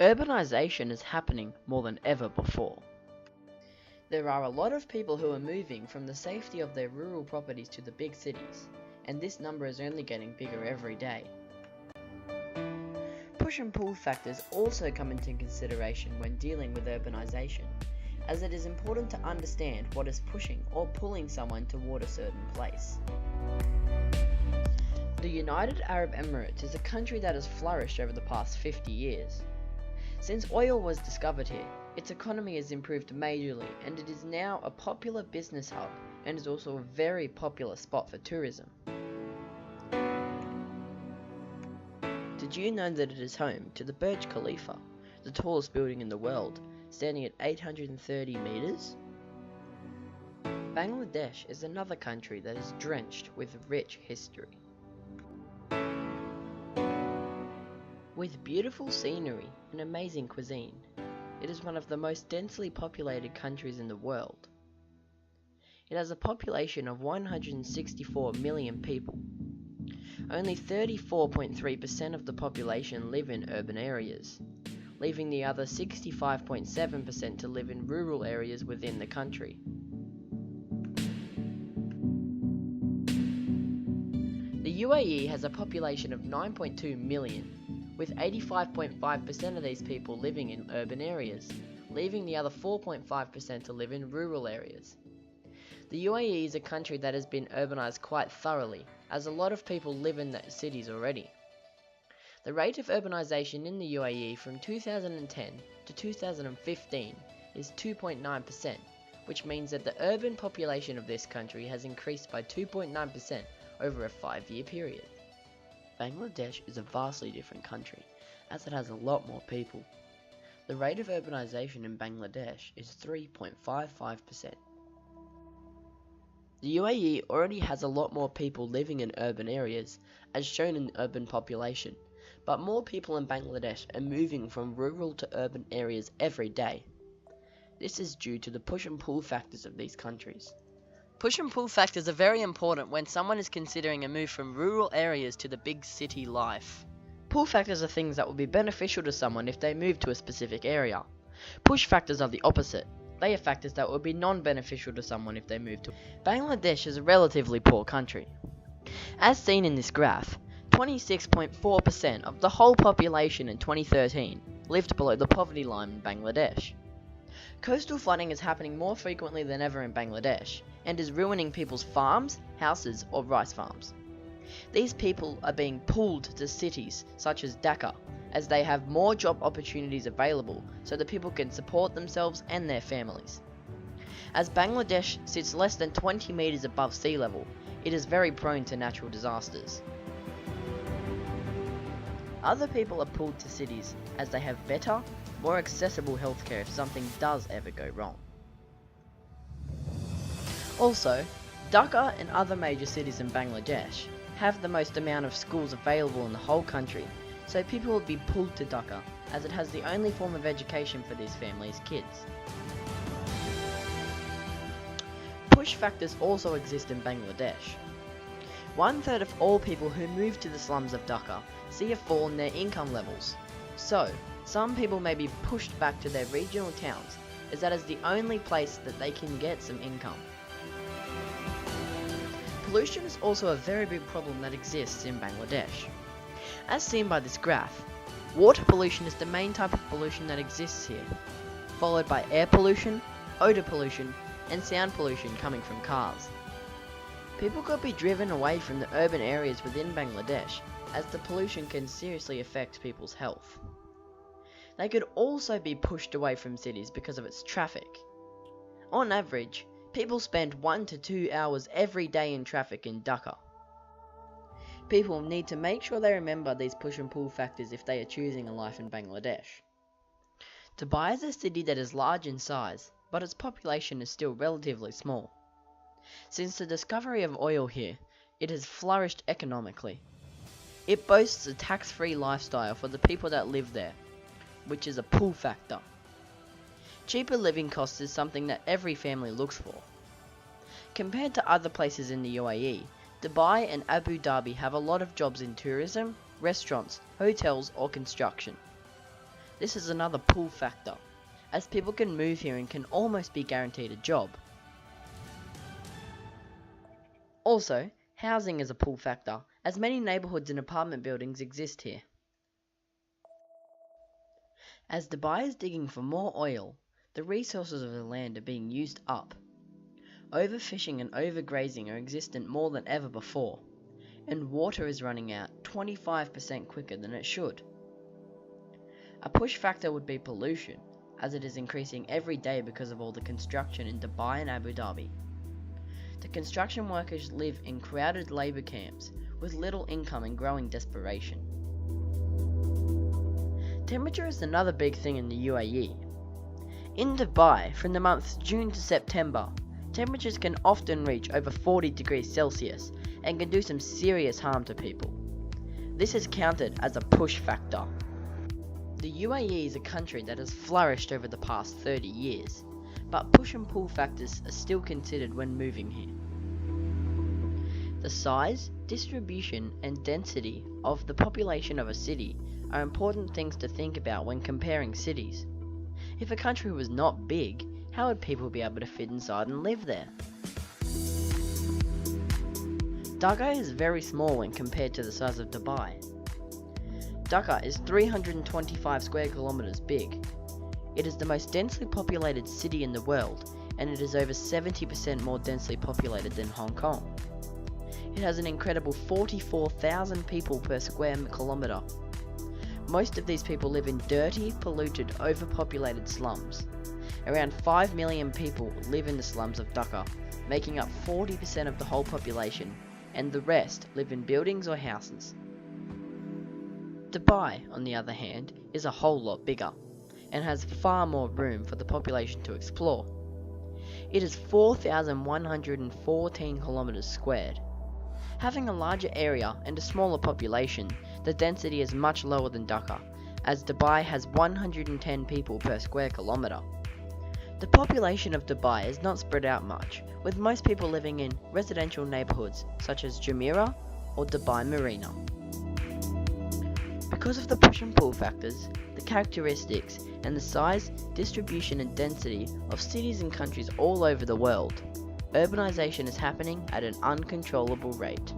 Urbanization is happening more than ever before. There are a lot of people who are moving from the safety of their rural properties to the big cities, and this number is only getting bigger every day. Push and pull factors also come into consideration when dealing with urbanization, as it is important to understand what is pushing or pulling someone toward a certain place. The United Arab Emirates is a country that has flourished over the past 50 years. Since oil was discovered here, its economy has improved majorly, and it is now a popular business hub and is also a very popular spot for tourism. Did you know that it is home to the Burj Khalifa, the tallest building in the world, standing at 830 meters? Bangladesh is another country that is drenched with rich history. With beautiful scenery and amazing cuisine, it is one of the most densely populated countries in the world. It has a population of 164 million people. Only 34.3% of the population live in urban areas, leaving the other 65.7% to live in rural areas within the country. The UAE has a population of 9.2 million, with 85.5% of these people living in urban areas, leaving the other 4.5% to live in rural areas. The UAE is a country that has been urbanized quite thoroughly, as a lot of people live in the cities already. The rate of urbanization in the UAE from 2010 to 2015 is 2.9%, which means that the urban population of this country has increased by 2.9% over a 5-year period. Bangladesh is a vastly different country, as it has a lot more people. The rate of urbanization in Bangladesh is 3.55%. The UAE already has a lot more people living in urban areas, as shown in the urban population, but more people in Bangladesh are moving from rural to urban areas every day. This is due to the push and pull factors of these countries. Push and pull factors are very important when someone is considering a move from rural areas to the big city life. Pull factors are things that will be beneficial to someone if they move to a specific area. Push factors are the opposite. They are factors that would be non-beneficial to someone if they move to. Bangladesh is a relatively poor country. As seen in this graph, 26.4% of the whole population in 2013 lived below the poverty line in Bangladesh. Coastal flooding is happening more frequently than ever in Bangladesh, and is ruining people's farms, houses, or rice farms. These people are being pulled to cities such as Dhaka, as they have more job opportunities available so that people can support themselves and their families. As Bangladesh sits less than 20 meters above sea level, it is very prone to natural disasters. Other people are pulled to cities as they have better, more accessible healthcare if something does ever go wrong. Also, Dhaka and other major cities in Bangladesh have the most amount of schools available in the whole country, so people will be pulled to Dhaka as it has the only form of education for these families' kids. Push factors also exist in Bangladesh. 1/3 of all people who move to the slums of Dhaka see a fall in their income levels. So, some people may be pushed back to their regional towns, as that is the only place that they can get some income. Pollution is also a very big problem that exists in Bangladesh. As seen by this graph, water pollution is the main type of pollution that exists here, followed by air pollution, odor pollution, and sound pollution coming from cars. People could be driven away from the urban areas within Bangladesh, as the pollution can seriously affect people's health. They could also be pushed away from cities because of its traffic. On average, people spend 1 to 2 hours every day in traffic in Dhaka. People need to make sure they remember these push and pull factors if they are choosing a life in Bangladesh. Dubai is a city that is large in size, but its population is still relatively small. Since the discovery of oil here, it has flourished economically. It boasts a tax-free lifestyle for the people that live there, which is a pull factor. Cheaper living costs is something that every family looks for. Compared to other places in the UAE, Dubai and Abu Dhabi have a lot of jobs in tourism, restaurants, hotels, or construction. This is another pull factor, as people can move here and can almost be guaranteed a job. Also, housing is a pull factor, as many neighbourhoods and apartment buildings exist here. As Dubai is digging for more oil, the resources of the land are being used up. Overfishing and overgrazing are existent more than ever before, and water is running out 25% quicker than it should. A push factor would be pollution, as it is increasing every day because of all the construction in Dubai and Abu Dhabi. The construction workers live in crowded labour camps with little income and growing desperation. Temperature is another big thing in the UAE. In Dubai, from the months June to September, temperatures can often reach over 40 degrees Celsius and can do some serious harm to people. This is counted as a push factor. The UAE is a country that has flourished over the past 30 years, but push and pull factors are still considered when moving here. The size, distribution, and density of the population of a city are important things to think about when comparing cities. If a country was not big, how would people be able to fit inside and live there? Dhaka is very small when compared to the size of Dubai. Dhaka is 325 square kilometers big. It is the most densely populated city in the world, and it is over 70% more densely populated than Hong Kong. It has an incredible 44,000 people per square kilometre. Most of these people live in dirty, polluted, overpopulated slums. Around 5 million people live in the slums of Dhaka, making up 40% of the whole population, and the rest live in buildings or houses. Dubai, on the other hand, is a whole lot bigger, and has far more room for the population to explore. It is 4,114 kilometers squared. Having a larger area and a smaller population, the density is much lower than Dhaka, as Dubai has 110 people per square kilometer. The population of Dubai is not spread out much, with most people living in residential neighbourhoods such as Jumeirah or Dubai Marina. Because of the push and pull factors, the characteristics, and the size, distribution and density of cities and countries all over the world, urbanization is happening at an uncontrollable rate.